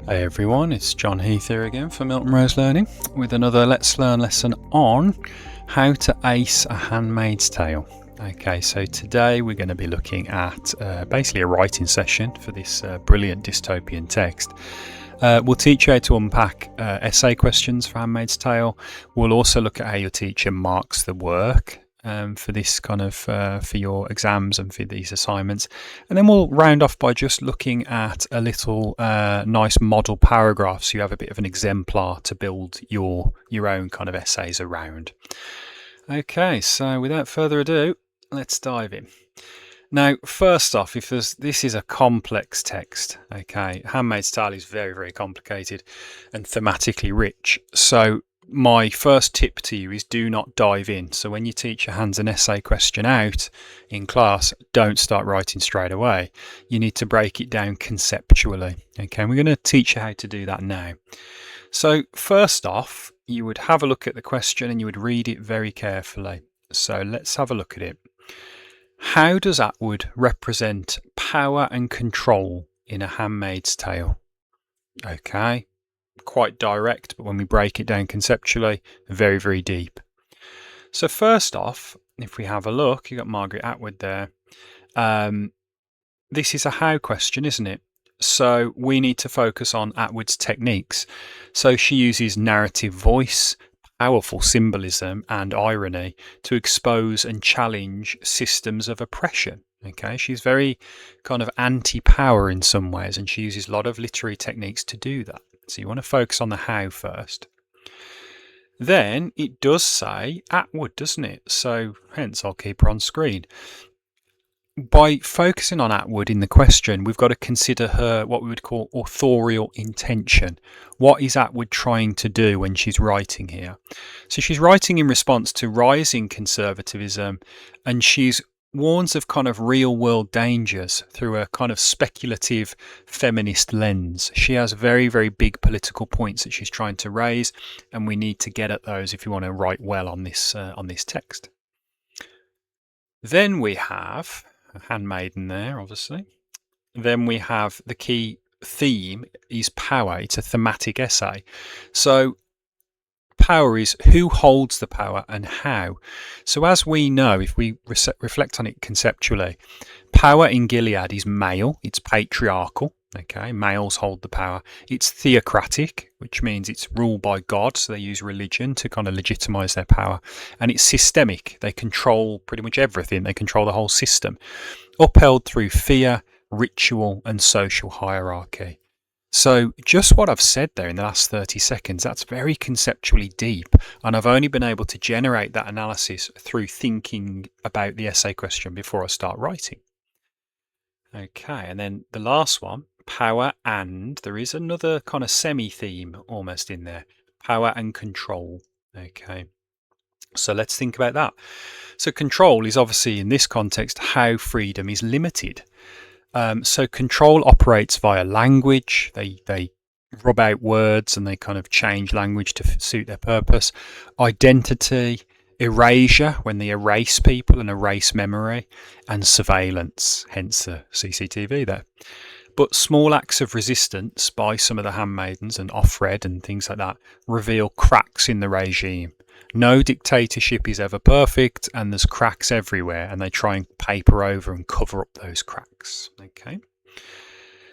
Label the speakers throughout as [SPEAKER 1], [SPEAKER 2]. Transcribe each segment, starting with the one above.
[SPEAKER 1] Hey everyone, it's John Heath here again for Milton Rose Learning with another Let's Learn lesson on how to ace a Handmaid's Tale. Okay, so today we're going to be looking at basically a writing session for this brilliant dystopian text. We'll teach you how to unpack essay questions for Handmaid's Tale. We'll also look at how your teacher marks the work for this kind of for your exams and for these assignments, and then we'll round off by just looking at a little nice model paragraph, so you have a bit of an exemplar to build your own kind of essays around. Okay, so without further ado, let's dive in. Now, first off, this is a complex text, okay, Handmaid's Tale is very, very complicated and thematically rich. So my first tip to you is do not dive in. So when your teacher hands an essay question out in class, don't start writing straight away. You need to break it down conceptually. Okay, and we're going to teach you how to do that now. So first off, you would have a look at the question and you would read it very carefully. So let's have a look at it. How does Atwood represent power and control in A Handmaid's Tale? Okay, quite direct, but when we break it down conceptually, very, very deep. So first off, if we have a look, you've got Margaret Atwood there. This is a how question, isn't it? So we need to focus on Atwood's techniques. So she uses narrative voice, powerful symbolism and irony to expose and challenge systems of oppression. Okay, she's very kind of anti-power in some ways, and she uses a lot of literary techniques to do that. So you want to focus on the how first. Then it does say Atwood, doesn't it? So hence I'll keep her on screen. By focusing on Atwood in the question, we've got to consider her what we would call authorial intention. What is Atwood trying to do when she's writing here? So she's writing in response to rising conservatism, and she's warns of kind of real world dangers through a kind of speculative feminist lens. She has very, very big political points that she's trying to raise, and we need to get at those if you want to write well on this text. Then we have a handmaiden there, obviously. Then we have the key theme is power. It's a thematic essay. So power is who holds the power and how. So as we know, if we reflect on it conceptually, power in Gilead is male, it's patriarchal. Okay, males hold the power. It's theocratic, which means it's ruled by God, so they use religion to kind of legitimize their power. And it's systemic. They control pretty much everything. They control the whole system, upheld through fear, ritual, and social hierarchy. So just what I've said there in the last 30 seconds, that's very conceptually deep, and I've only been able to generate that analysis through thinking about the essay question before I start writing. Okay, and then the last one, power and, there is another kind of semi-theme almost in there, power and control. Okay, so let's think about that. So control is obviously in this context how freedom is limited. So control operates via language. They rub out words and they kind of change language to suit their purpose. Identity, erasure, when they erase people and erase memory, and surveillance, hence the CCTV there. But small acts of resistance by some of the handmaidens and Offred and things like that reveal cracks in the regime. No dictatorship is ever perfect, and there's cracks everywhere, and they try and paper over and cover up those cracks. Okay.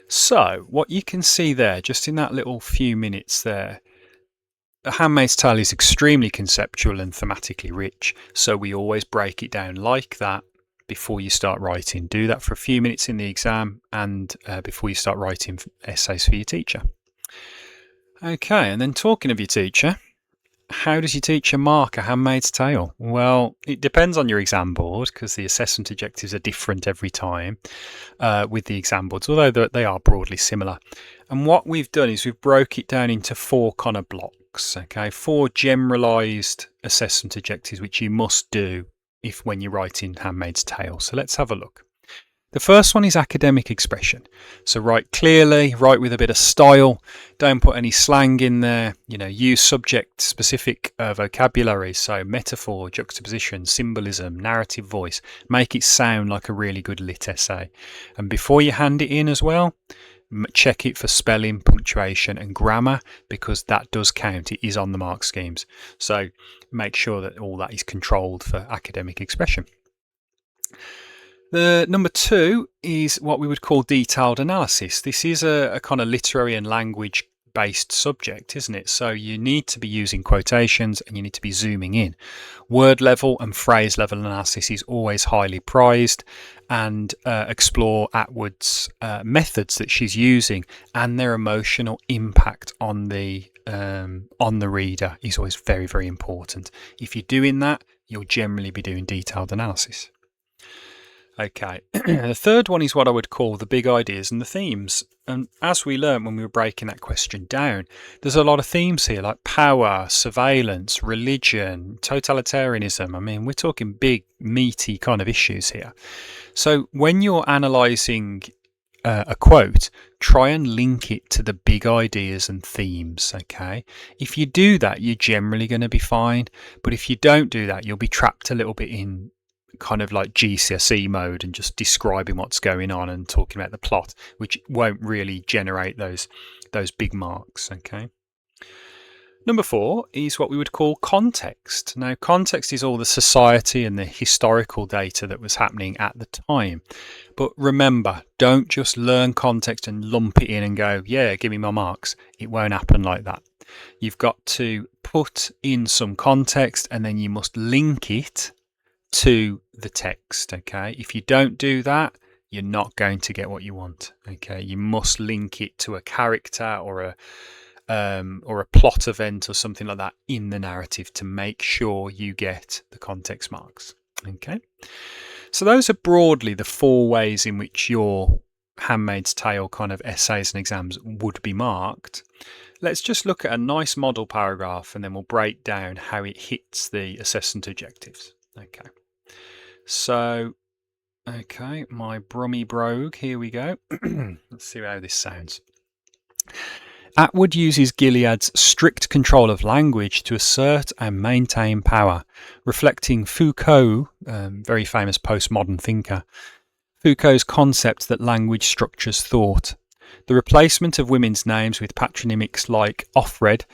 [SPEAKER 1] So what you can see there, just in that little few minutes there, The Handmaid's Tale is extremely conceptual and thematically rich, so we always break it down like that before you start writing. Do that for a few minutes in the exam and before you start writing essays for your teacher. Okay, and then talking of your teacher, how does your teacher mark A Handmaid's Tale? Well, it depends on your exam board because the assessment objectives are different every time with the exam boards, although they are broadly similar. And what we've done is we've broke it down into 4 kind of blocks, okay? 4 generalised assessment objectives which you must do when you're writing Handmaid's Tale. So let's have a look. The first one is academic expression. So write clearly, write with a bit of style, don't put any slang in there, use subject specific vocabulary, so metaphor, juxtaposition, symbolism, narrative voice, make it sound like a really good lit essay. And before you hand it in as well, check it for spelling, punctuation and grammar, because that does count. It is on the mark schemes. So make sure that all that is controlled for academic expression. The number 2 is what we would call detailed analysis. This is a kind of literary and language based subject, isn't it? So you need to be using quotations and you need to be zooming in. Word level and phrase level analysis is always highly prized, and explore Atwood's methods that she's using and their emotional impact on the reader is always very, very important. If you're doing that, you'll generally be doing detailed analysis. Okay, the third one is what I would call the big ideas and the themes. And as we learned when we were breaking that question down, there's a lot of themes here like power, surveillance, religion, totalitarianism. I mean, we're talking big, meaty kind of issues here. So when you're analysing a quote, try and link it to the big ideas and themes. Okay, if you do that, you're generally going to be fine. But if you don't do that, you'll be trapped a little bit in kind of like GCSE mode and just describing what's going on and talking about the plot, which won't really generate those big marks. Okay. Number 4 is what we would call context. Now, context is all the society and the historical data that was happening at the time. But remember, don't just learn context and lump it in and go, yeah, give me my marks. It won't happen like that. You've got to put in some context and then you must link it to the text. Okay, if you don't do that, you're not going to get what you want. Okay, you must link it to a character or a plot event or something like that in the narrative to make sure you get the context marks. Okay, so those are broadly the 4 ways in which your Handmaid's Tale kind of essays and exams would be marked. Let's just look at a nice model paragraph and then we'll break down how it hits the assessment objectives. Okay, so, okay, my brummy brogue, here we go. Let's see how this sounds. Atwood uses Gilead's strict control of language to assert and maintain power, reflecting Foucault, very famous postmodern thinker, Foucault's concept that language structures thought. The replacement of women's names with patronymics like Offred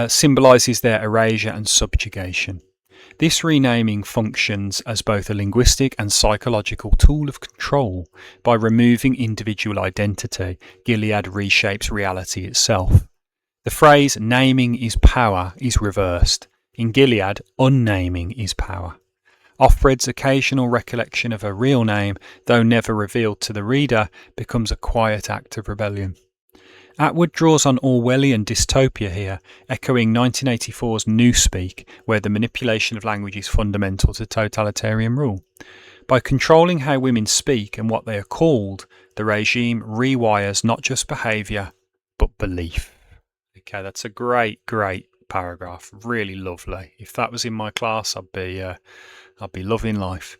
[SPEAKER 1] symbolises their erasure and subjugation. This renaming functions as both a linguistic and psychological tool of control. By removing individual identity, Gilead reshapes reality itself. The phrase naming is power is reversed. In Gilead, unnaming is power. Offred's occasional recollection of a real name, though never revealed to the reader, becomes a quiet act of rebellion. Atwood draws on Orwellian dystopia here, echoing 1984's Newspeak, where the manipulation of language is fundamental to totalitarian rule. By controlling how women speak and what they are called, the regime rewires not just behaviour, but belief. Okay, that's a great, great paragraph. Really lovely. If that was in my class, I'd be loving life.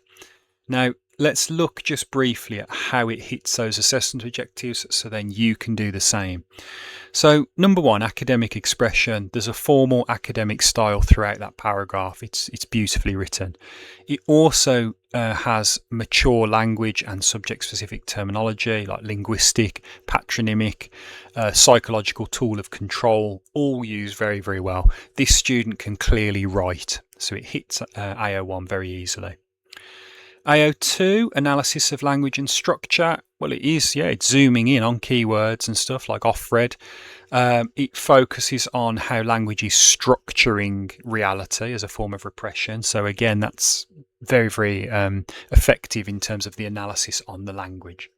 [SPEAKER 1] Now, let's look just briefly at how it hits those assessment objectives so then you can do the same. So, number 1, academic expression. There's a formal academic style throughout that paragraph. It's beautifully written. It also has mature language and subject-specific terminology like linguistic, patronymic, psychological tool of control, all used very, very well. This student can clearly write, so it hits AO1 very easily. AO2, analysis of language and structure. Well, it's zooming in on keywords and stuff like Offred. It focuses on how language is structuring reality as a form of repression. So again, that's very, very effective in terms of the analysis on the language.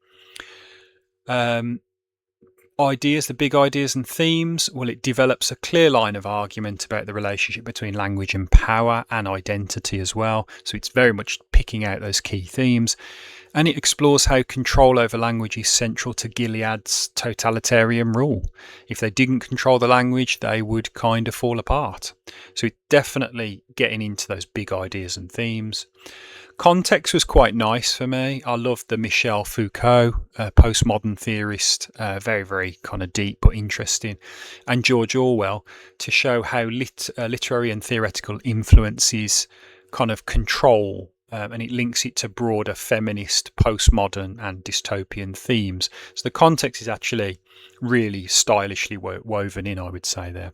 [SPEAKER 1] Ideas, the big ideas and themes. Well, it develops a clear line of argument about the relationship between language and power and identity as well. So it's very much picking out those key themes. And it explores how control over language is central to Gilead's totalitarian rule. If they didn't control the language, they would kind of fall apart. So it's definitely getting into those big ideas and themes. Context was quite nice for me. I loved the Michel Foucault, postmodern theorist, very, very kind of deep but interesting, and George Orwell to show how literary and theoretical influences kind of control and it links it to broader feminist, postmodern and dystopian themes. So the context is actually really stylishly woven in, I would say there.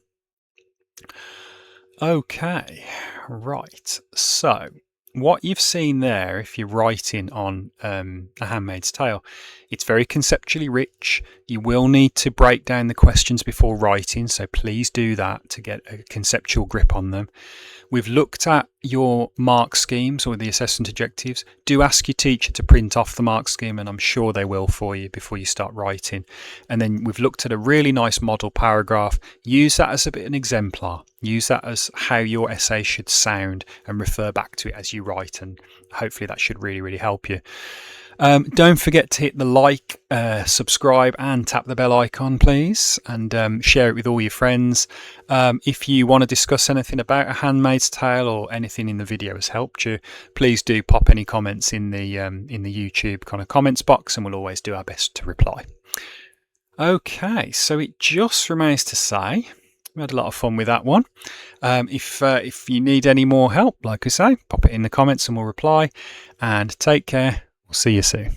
[SPEAKER 1] Okay, right. So what you've seen there, if you're writing on A Handmaid's Tale, it's very conceptually rich. You will need to break down the questions before writing, so please do that to get a conceptual grip on them. We've looked at your mark schemes or the assessment objectives. Do ask your teacher to print off the mark scheme, and I'm sure they will for you before you start writing. And then we've looked at a really nice model paragraph. Use that as a bit of an exemplar. Use that as how your essay should sound and refer back to it as you write, and hopefully that should really, really help you. Don't forget to hit the like, subscribe and tap the bell icon, please, and share it with all your friends. If you want to discuss anything about A Handmaid's Tale or anything in the video has helped you, please do pop any comments in the YouTube kind of comments box, and we'll always do our best to reply. Okay, so it just remains to say we had a lot of fun with that one. If you need any more help, like I say, pop it in the comments and we'll reply. And take care. We'll see you soon.